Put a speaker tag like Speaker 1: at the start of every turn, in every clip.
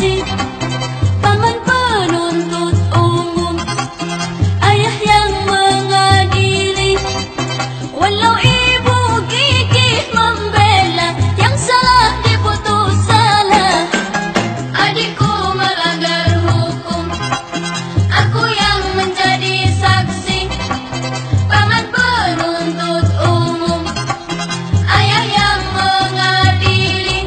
Speaker 1: saksi, paman penuntut umum, ayah yang mengadili. Walau ibu gigih membela, yang salah diputus salah. Adikku melanggar hukum, aku yang menjadi saksi, paman penuntut umum, ayah yang mengadili.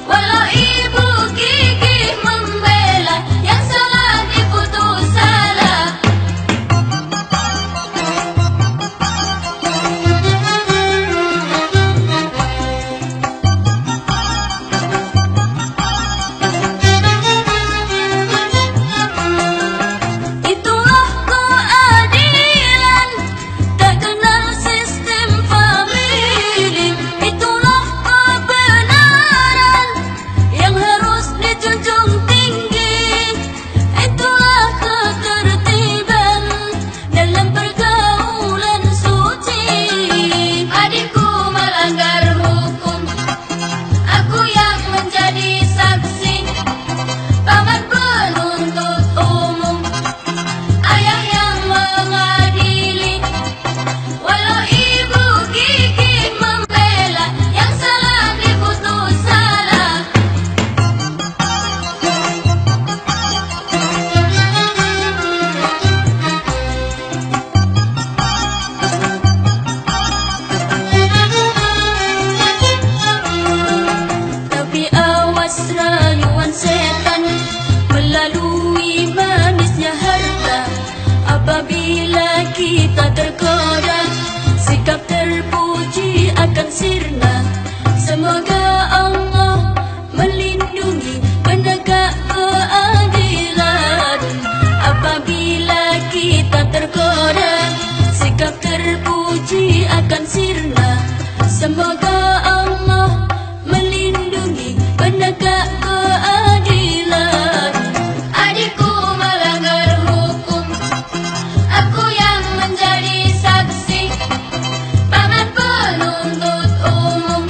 Speaker 1: Walau ibu gigih membela, yang salah diputus salah. Itulah keadilan, tak kenal sistem famili. Itulah kebenaran yang harus dijunjung tinggi. Itulah ketertiban dalam pergaulan suci. Adikku melanggar hukum, aku yang menjadi saksi, paman penuntut umum, ayah yang mengadili. Walau ibu gigih membela, yang salah diputus salah. Tapi awas rayuan setan melalui manisnya harta. Apabila kita tergoda, sikap terpuji akan sirna. Semoga Allah melindungi penegak keadilan. Apabila kita tergoda, sikap terpuji akan sirna. Semoga Allah melindungi penegak keadilan. Adikku melanggar hukum, aku yang menjadi saksi, paman penuntut umum,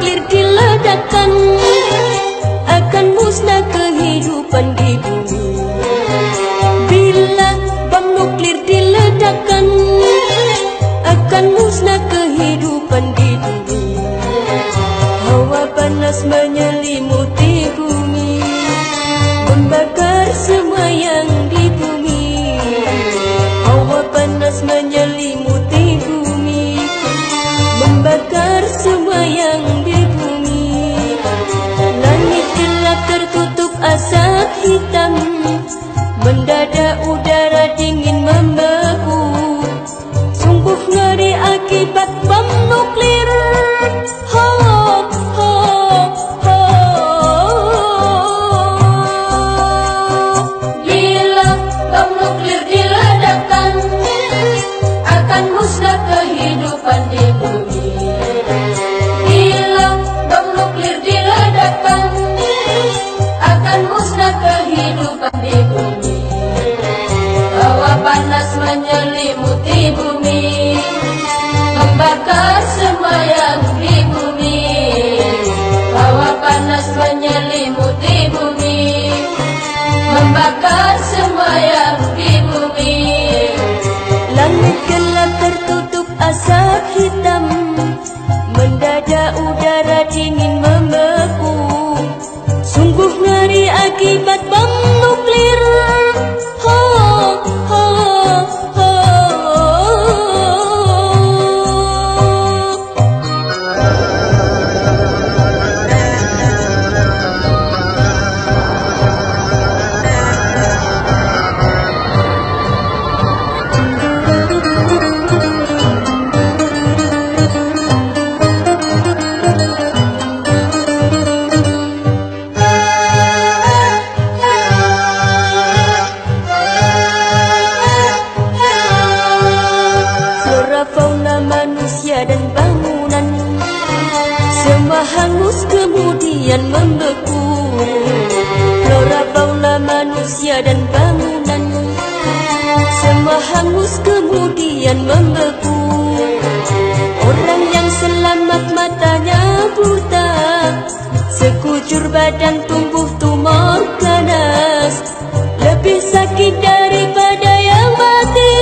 Speaker 1: nuklir diledakkan, akan musnah kehidupan di bumi. Bila bom nuklir diledakkan, akan musnah kehidupan di bumi. Hawa panas menyelimuti bumi, membakar semua yang di bumi. Hawa panas menyelimuti bumi, membakar semua yang di bumi. Langit gelap tertutup asap hitam, mendadak udara dingin membeku. Sungguh ngeri akibat bom nuklir. Ho, ho, ho. Bila bom nuklir diledakkan, akan musnah kehidupan di bumi. Bila bom nuklir diledakkan, akan musnah kehidupan di bumi. Hawa panas menyelimuti bumi, membakar semua yang di bumi. Hawa panas menyelimuti bumi, membakar semua yang di bumi. Langit gelap tertutup asap hitam, mendadak udara dingin membeku. Sungguh ngeri akibat bom nuklir. Ho, ho, ho. Fauna manusia dan bangunan semua hangus kemudian membeku. Flora fauna manusia dan bangunan semua hangus kemudian membeku. Orang yang selamat matanya buta, sekujur badan tumbuh tumor ganas, lebih sakit daripada yang mati.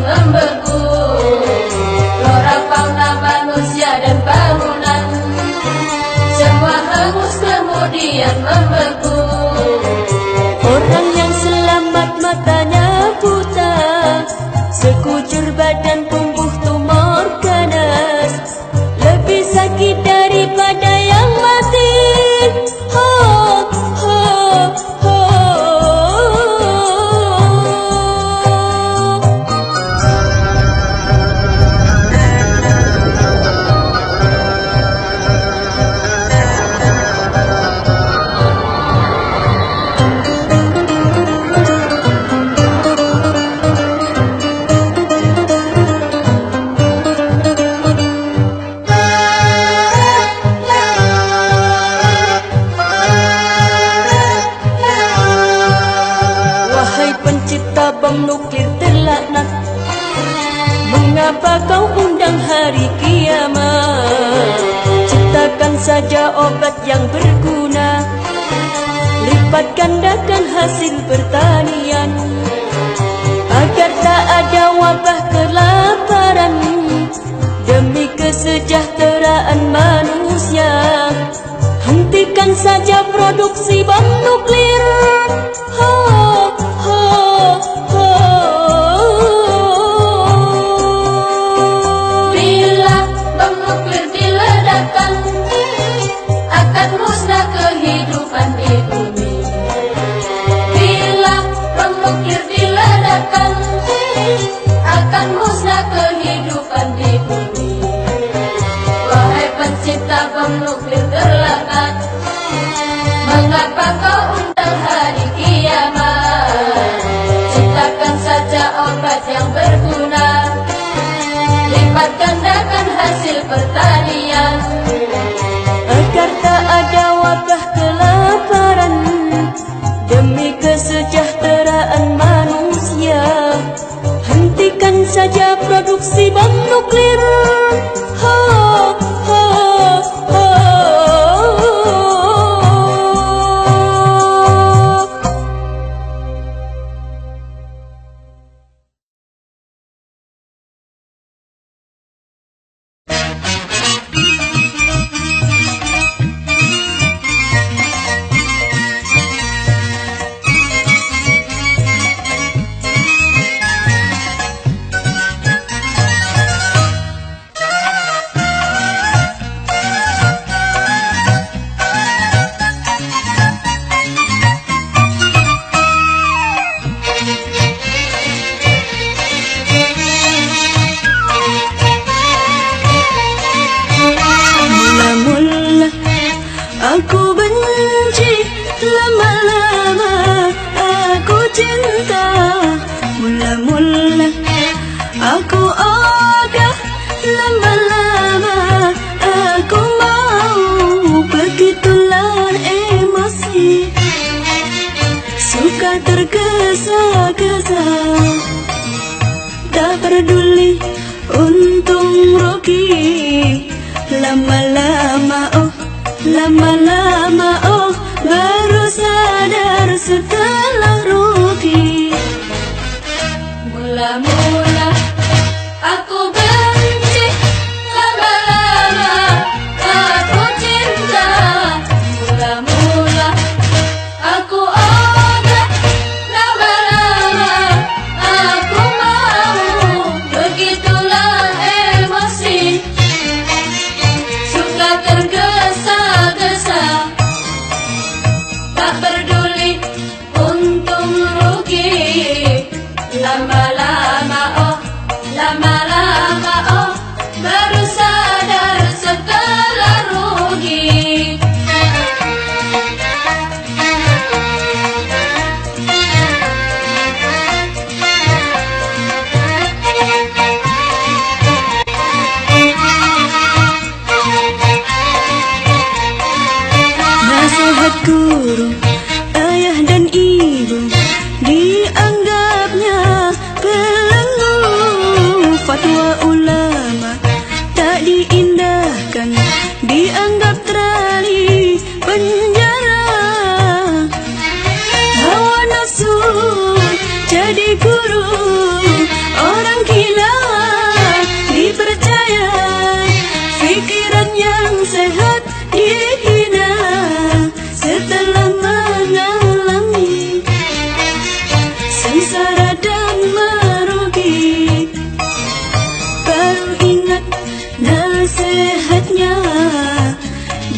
Speaker 1: Membeku. Flora fauna manusia dan bangunan semua hangus kemudian membeku. Orang yang selamat matanya buta, sekujur badan tumbuh tumor ganas, lebih sakit daripada yang mati. Ho, ho, ho. Bom nuklir terlaknat, mengapa kau undang hari kiamat? Ciptakan saja obat yang berguna, lipat gandakan hasil pertanian, agar tak ada wabah kelaparan, demi kesejahteraan manusia. Hentikan saja produksi bom nuklir. Ho, ho, ho. Bila bom nuklir diledakkan, akan musnah kehidupan di bumi. Bila bom nuklir diledakkan, akan musnah kehidupan di bumi. Wahai pencipta bom bom nuklir terletak. Mengapa kau undang hari kiamat? Ciptakan saja obat yang berguna, lipat gandakan hasil pertanian,
Speaker 2: agar tak ada wabah kelaparan, demi kesejahteraan manusia. Hentikan saja produksi bom nuklir. Ha, ha, ha. Mula-mula aku benci, lama-lama aku cinta. Mula-mula aku ogah, lama-lama aku mau. Begitulah emosi, suka tergesa-gesa, tak peduli untung rugi. Lama-lama oh, baru sadar setelah rugi.
Speaker 1: Mula-mula aku benci, lama-lama aku cinta. Mula-mula aku ogah, lama-lama aku mau. Begitulah emosi, suka tergesa-gesa, tak peduli untung rugi. Lama-lama oh, baru sadar setelah rugi.
Speaker 2: Nasihat guru, ayah dan ibu dianggapnya belenggu. Fatwa ulama tak diindahkan, dianggap terali penjara. Hawa nafsu jadi guru, orang gila dipercaya. Pikiran yang sehat dihina, setelah mengalami sengsara dan merugi. Baru ingat nasihatnya,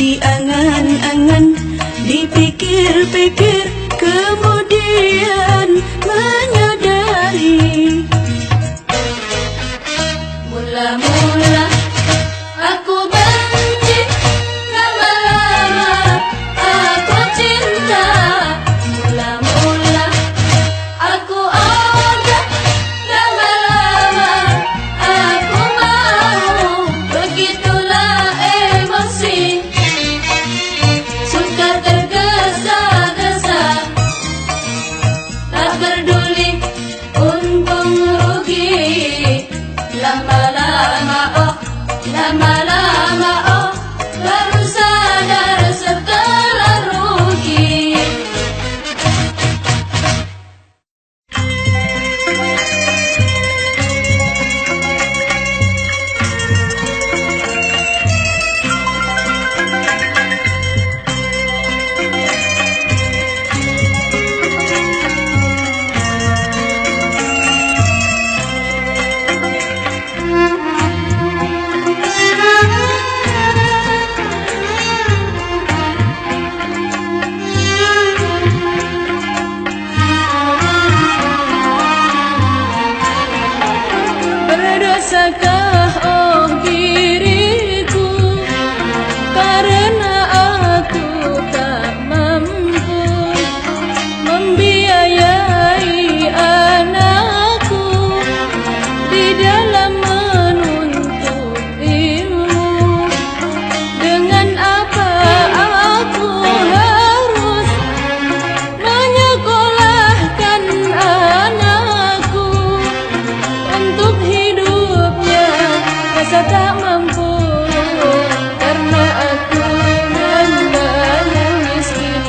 Speaker 2: diangan-angan, dipikir-pikir, kemudian menyadari.
Speaker 1: Mula-mula aku benci, lama-lama aku cinta. Mula-mula aku ogah, lama-lama aku mau. Begitulah emosi, suka tergesa-gesa, tak peduli untung rugi. Lama-lama oh,
Speaker 2: Sudah tak mampu karena aku hamba yang miskin.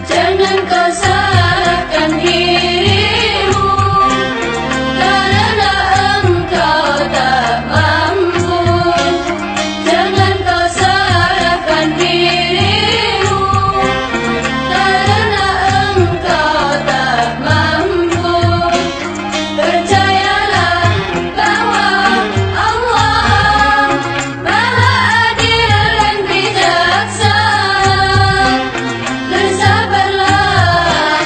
Speaker 1: Jangan kau salahkan dirimu karena engkau tak mampu. Jangan kau salahkan dirimu karena engkau tak mampu. Percayalah bahwa Allah Maha Adil dan bijaksana. Bersabarlah,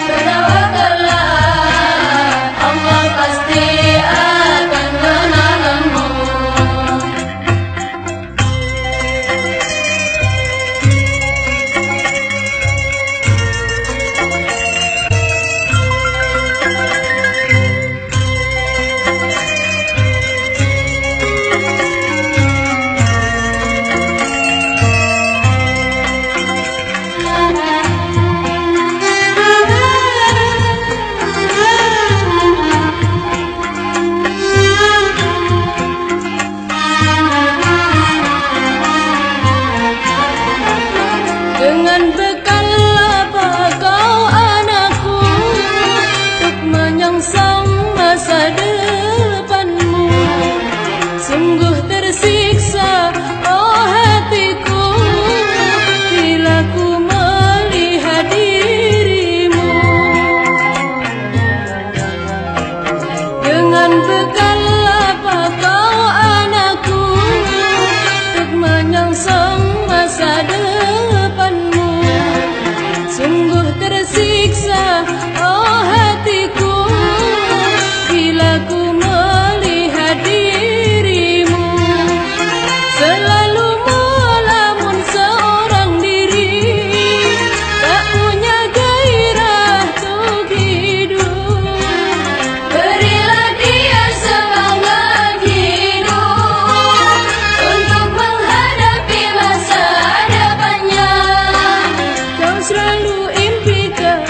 Speaker 1: bertawakallah, Allah pasti akan menolongmu.
Speaker 2: Dengan bekal apa kau anakku untuk menyongsong masa depanmu? Sungguh tersiksa oh hatiku bila ku melihat dirimu. Dengan bekal apa kau anakku untuk menyongsong masa depanmu? Sungguh tersiksa oh hatiku bila ku melihat dirimu. Selalu melamun seorang diri, tak punya gairah untuk hidup.
Speaker 1: Berilah dia semangat hidup untuk menghadapi masa depannya.
Speaker 2: Kau selalu impikan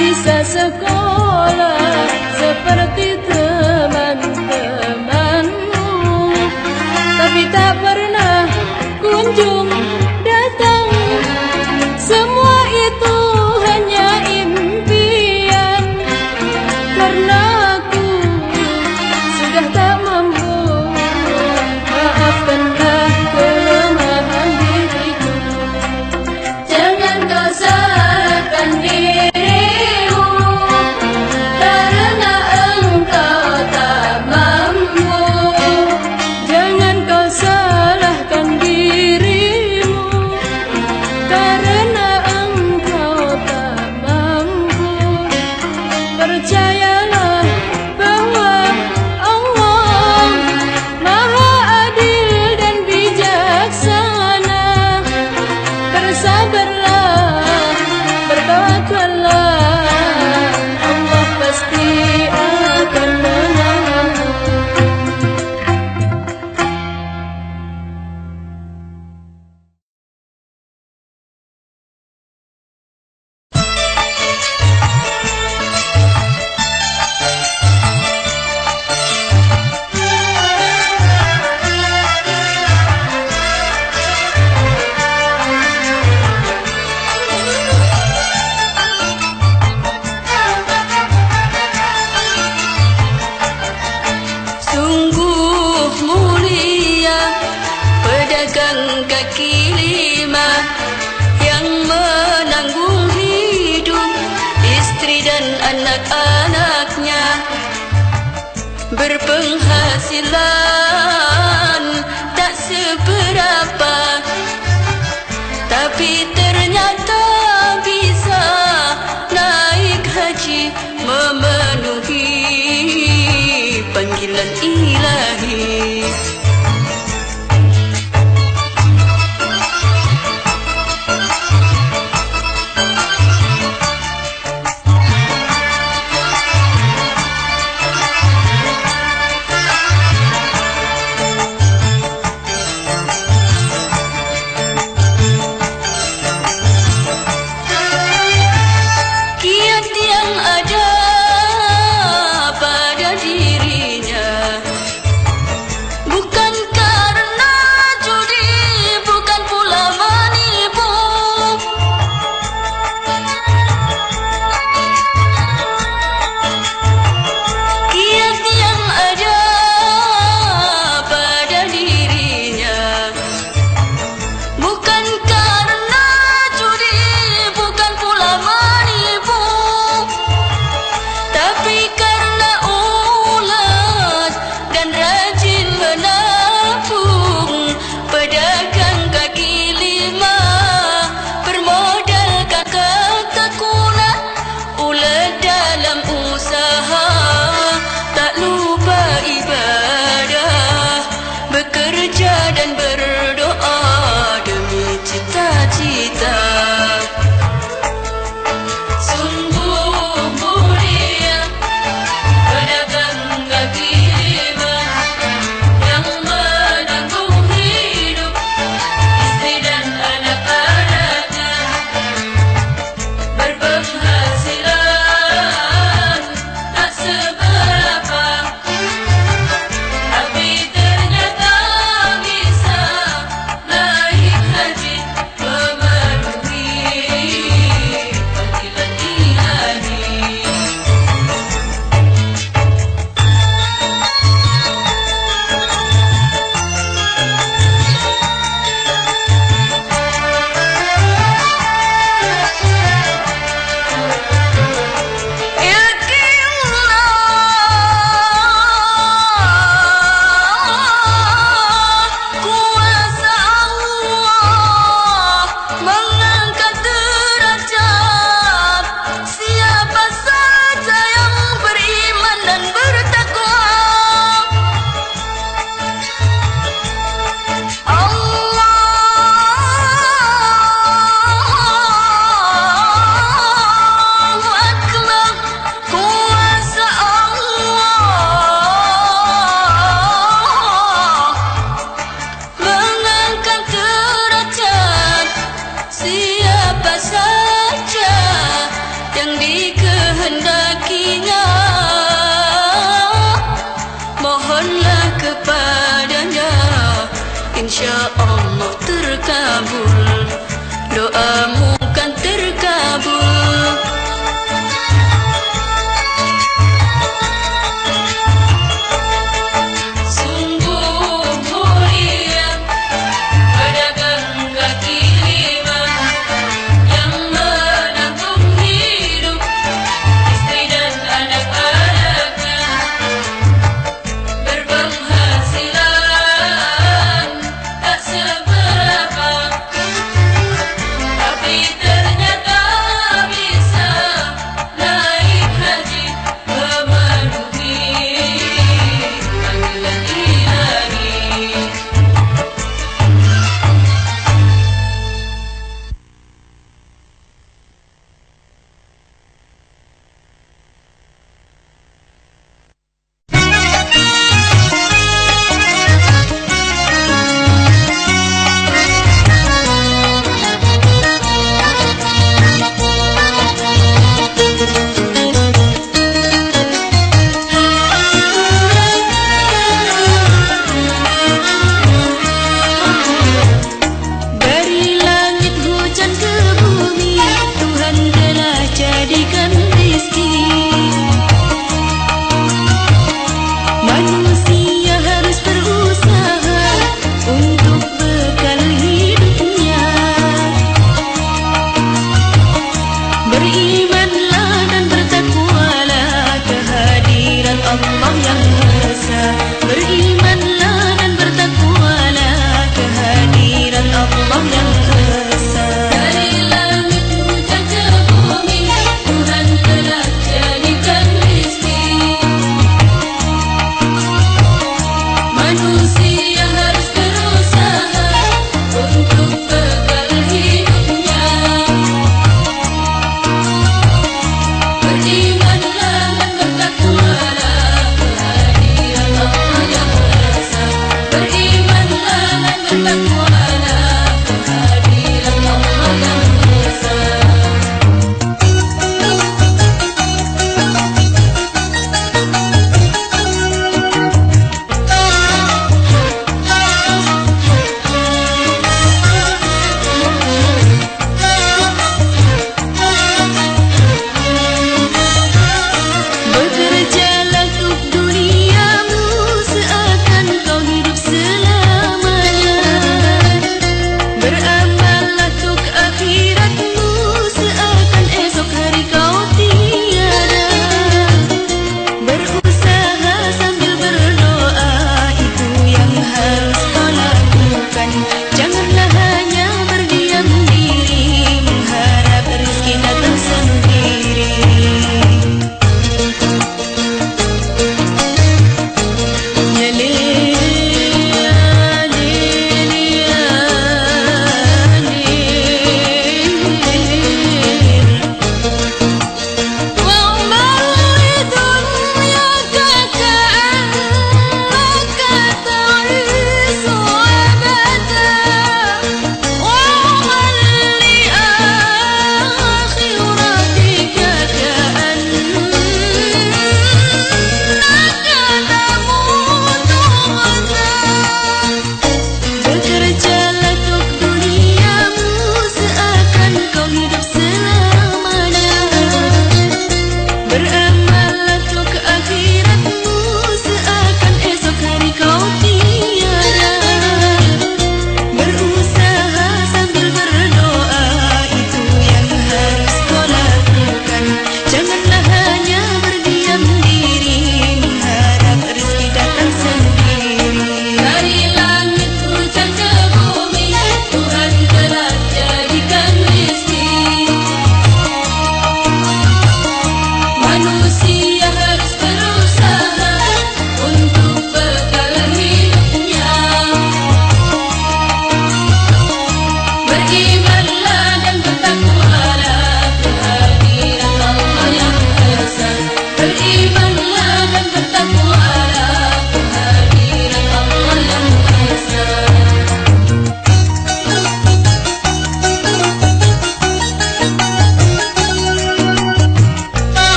Speaker 2: bisa sekolah seperti teman-temanmu, tapi tak pernah kunjung datang. Semua itu hanya impian, karena aku sudah tak mampu. Maafkanlah kelemahan diriku.
Speaker 1: Jangan kau salahkan dirimu karena engkau tak mampu.
Speaker 2: Jangan kau salahkan dirimu karena engkau tak mampu. Percayalah bahwa Allah Maha Adil dan bijaksana. Bersabarlah, bertawakallah, Allah pasti akan menolongmu. Sungguh mulia pedagang kaki lima yang menanggung hidup istri dan anak-anaknya. Berpenghasilan tak seberapa, tapi ternyata bisa naik haji memenuhi panggilan ilahi. insya Allah terkabul, doamu kan terkabul. Sungguh mulia pedagang kaki lima yang menanggung hidup istri dan anak-anaknya, berpenghasilan tak seberapa, tapi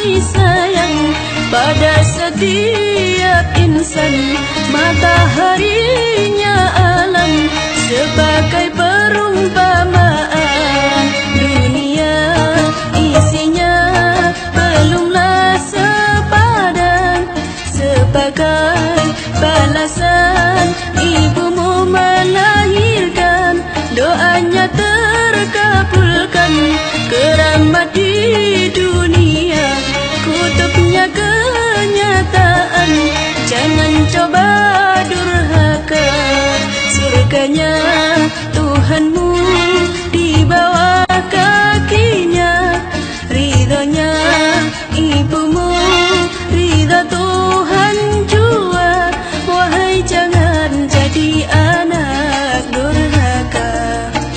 Speaker 3: kasih sayang pada setiap insan. Mataharinya alam sebagai perumpamaan. Dunia isinya belumlah sepadan, sebagai balasan ibumu melahirkan. Doanya terkabulkan, keramat di dunia, kutubnya kenyataan. Jangan coba durhaka, surganya Tuhanmu di bawah kakinya. Ridhonya ibumu, ridha Tuhan jua. Wahai jangan jadi anak durhaka.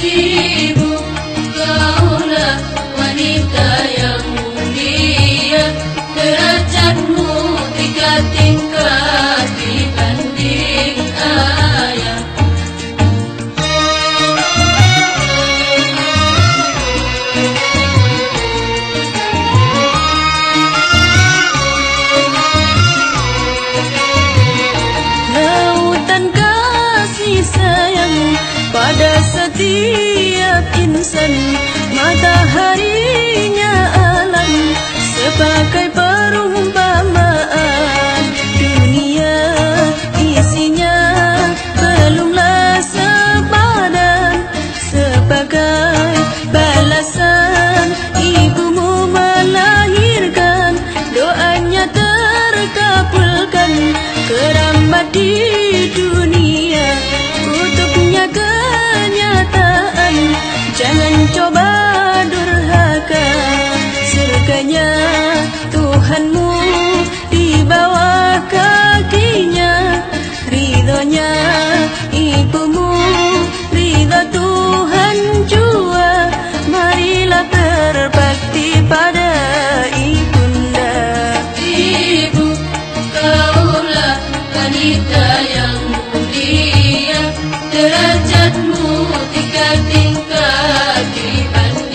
Speaker 2: Ibu, kaulah wanita yang mulia, derajatmu 3 tingkat dibanding ayah.
Speaker 3: Lautan kasih sayang pada setiap insan. Mataharinya alam sebagai perumpamaan. Dunia isinya belumlah sepadan, sebagai balasan ibumu melahirkan. Doanya terkabulkan, keramat di dunia, kutubnya kenyataan. Jangan coba durhaka, surganya Tuhanmu di bawah kakinya. Ridhonya ibumu, ridha Tuhan jua. Marilah berbakti pada ibunda.
Speaker 2: Ibu, kaulah wanita yang mulia, derajatmu 3 tingkat dibanding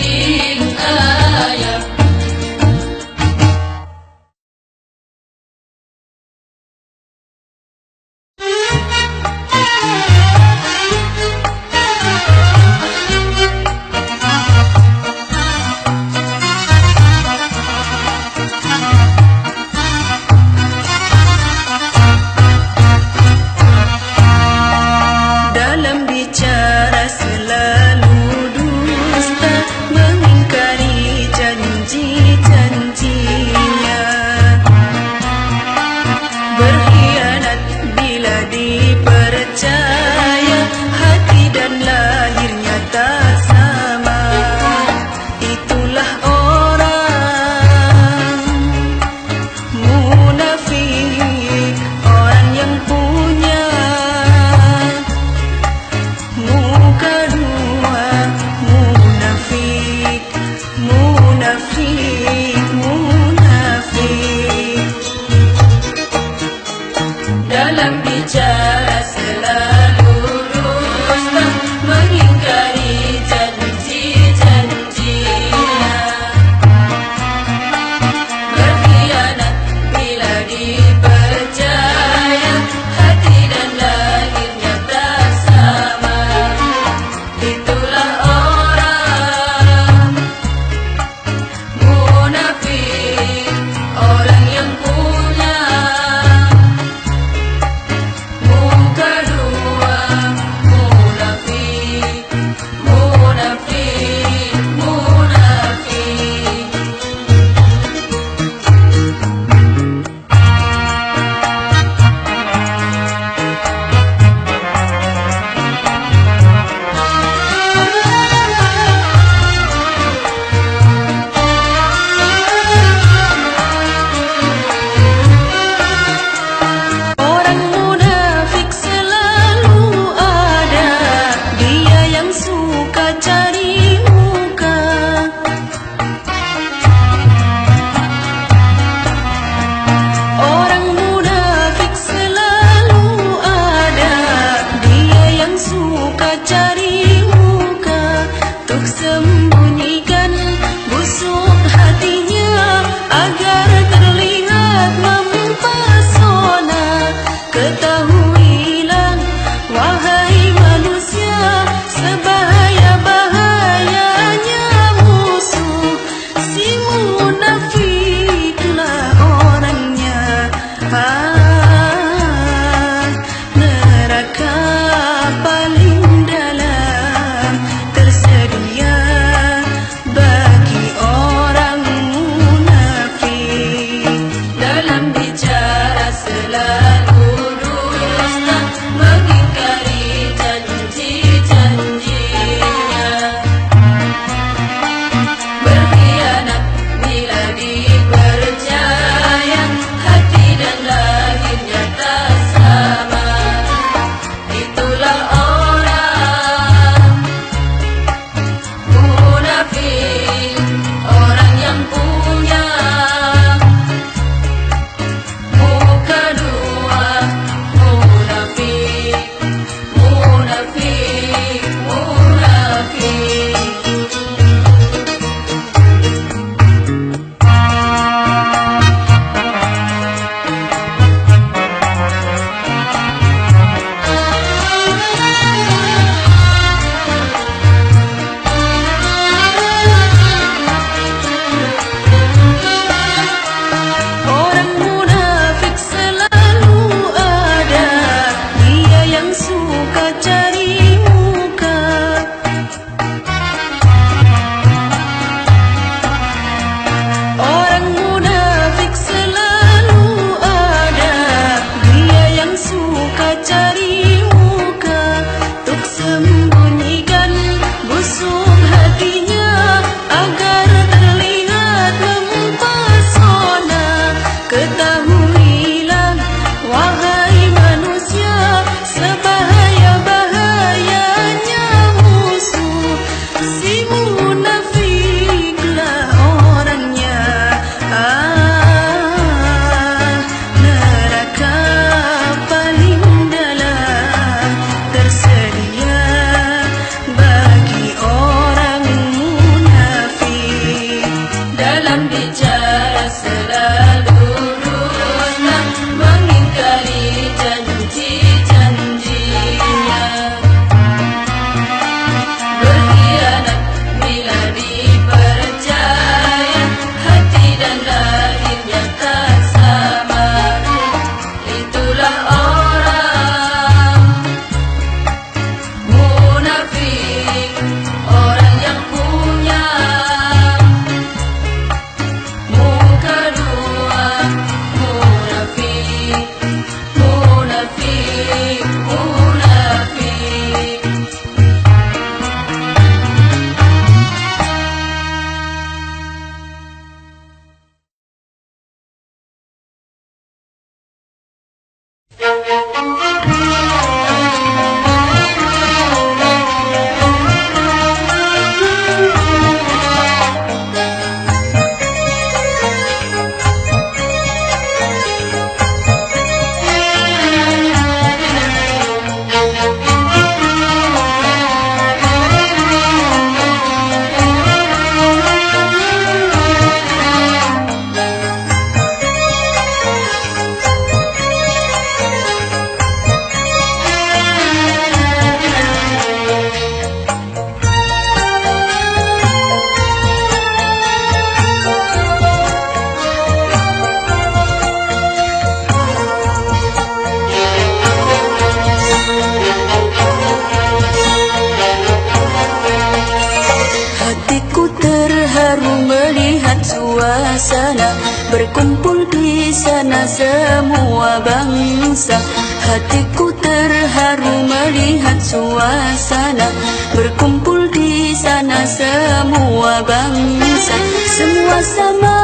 Speaker 3: suasana, berkumpul di sana semua bangsa. Hatiku terharu melihat suasana, berkumpul di sana semua bangsa. Semua sama,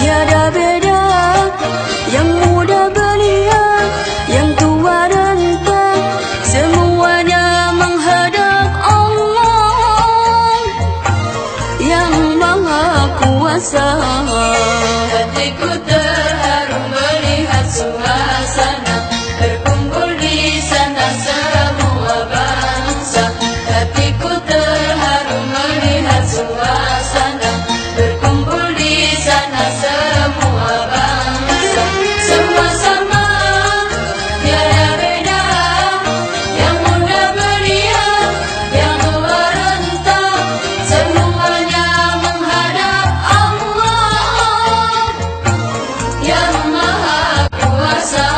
Speaker 3: tiada beda, yang muda belia, yang tua renta, semuanya menghadap Allah yang Maha Kuasa.
Speaker 2: Hatiku terharu melihat suasana, berkumpul di sana semua bangsa. Hatiku terharu melihat suasana, berkumpul di sana semua bangsa. Semua sama, tiada beda, yang muda belia, yang tua renta, semuanya menghadap Allah yang Maha Kuasa.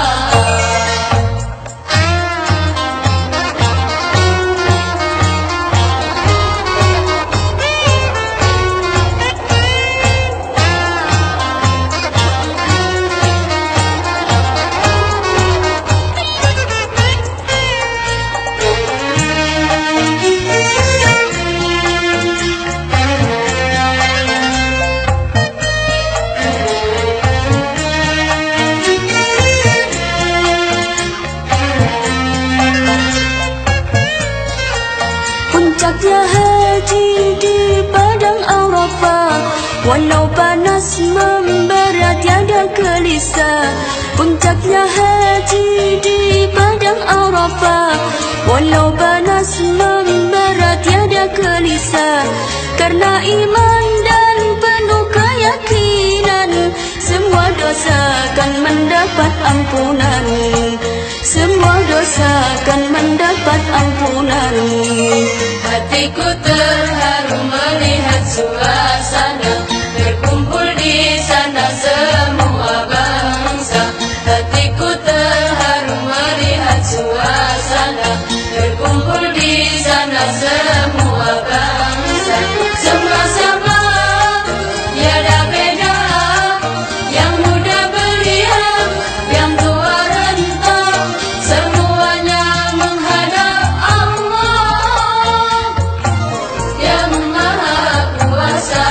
Speaker 3: Puncaknya haji di padang Arafah, walau panas membara tiada gelisah. Puncaknya haji di padang Arafah, walau panas membara tiada gelisah. Karena iman dan penuh keyakinan, semua dosa akan mendapat ampunan. Semua dosa akan mendapat ampunan.
Speaker 2: Hatiku terharu melihat suasana, berkumpul di sana semua bangsa. Hatiku terharu melihat suasana, berkumpul di sana semua bangsa. Semua sama, tiada beda, yang muda belia, yang tua renta, semuanya menghadap Allah yang Maha Kuasa.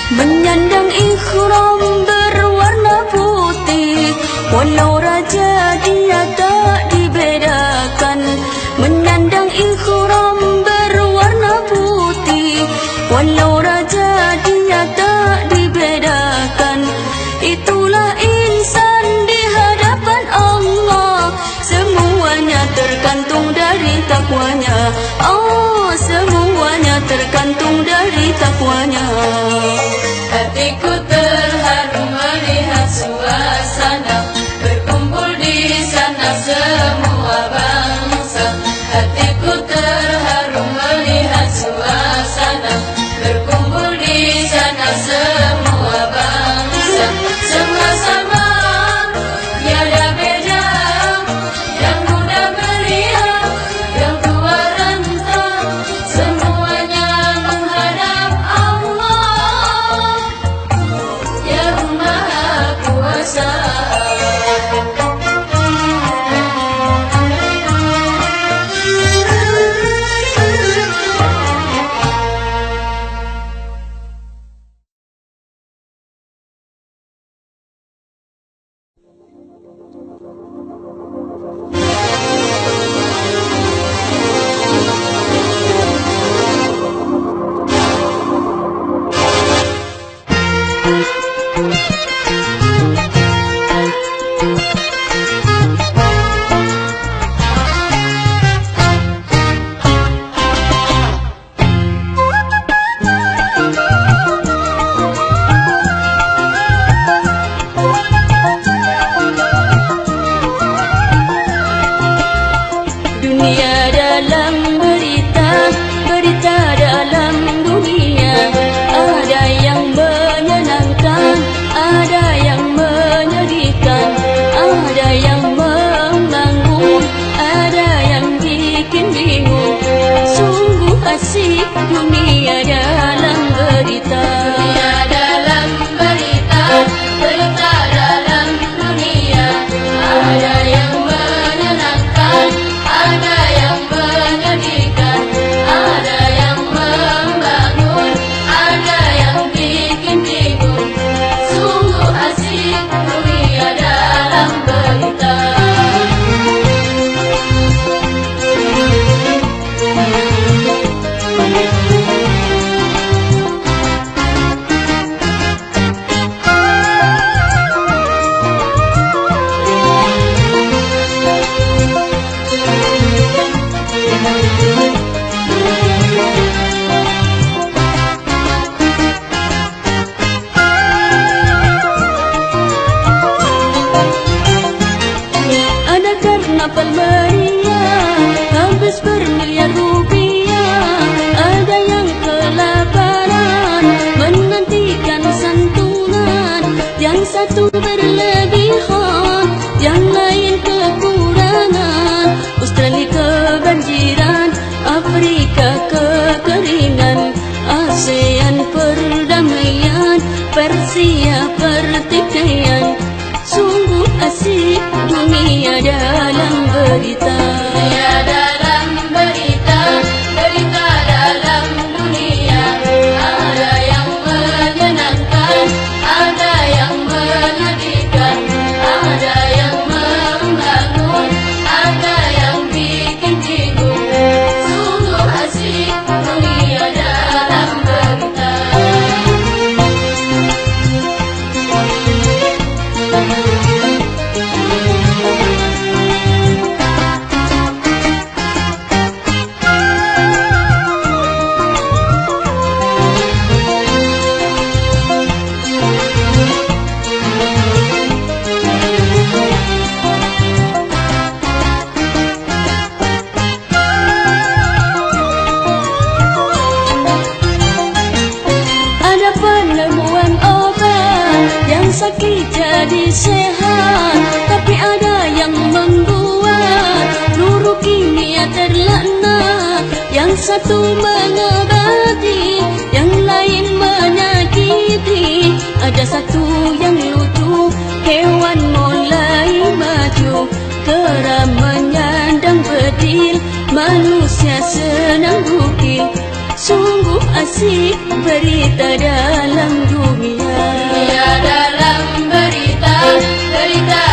Speaker 3: Menyandang ikhram berwarna putih, walau raja dia tak dibedakan. Menyandang ikhram berwarna putih, walau raja dia tak dibedakan. Itulah insan di hadapan Allah, semuanya tergantung dari takwanya. Oh, semuanya tergantung dari takwanya.
Speaker 2: Hatiku terharu melihat suasana, berkumpul di sana semua bangsa. Hatiku terharu melihat suasana, berkumpul
Speaker 3: dunia dalam berita, berita dalam dunia. Ada yang menyenangkan, ada yang menyedihkan, ada yang membangun, ada yang bikin bingung. Sungguh asik dunia dalam berita.
Speaker 2: Dunia dalam berita, berita dalam dunia. Ada yang menyenangkan, ada yang menyedihkan, ada yang membangun, ada yang bikin bingung. Sungguh asik dunia dalam berita.
Speaker 3: Ada karnaval meriah, habis bermiliar rupiah. Ada yang kelaparan, menantikan santunan. Yang satu berlebihan, yang lain kekurangan. Australia kebanjiran, Afrika kekeringan, ASEAN perdamaian, Persia pertikaian. Sungguh asik dunia dalam berita.
Speaker 2: Dunia dalam berita, berita dalam dunia. Ada yang menyenangkan, ada yang menyedihkan, ada yang membangun, ada yang bikin bingung. Sungguh asik dunia dalam berita.
Speaker 3: Ada penemuan obat yang sakit jadi sehat, tapi ada yang membuat peluru kimia terlaknat. Yang satu mengobati, yang lain menyakiti. Ada satu yang lucu, hewan mulai maju, kera menyandang bedil, manusia senang bukil. Sungguh asik berita dalam dunia.
Speaker 2: Dunia dalam berita, berita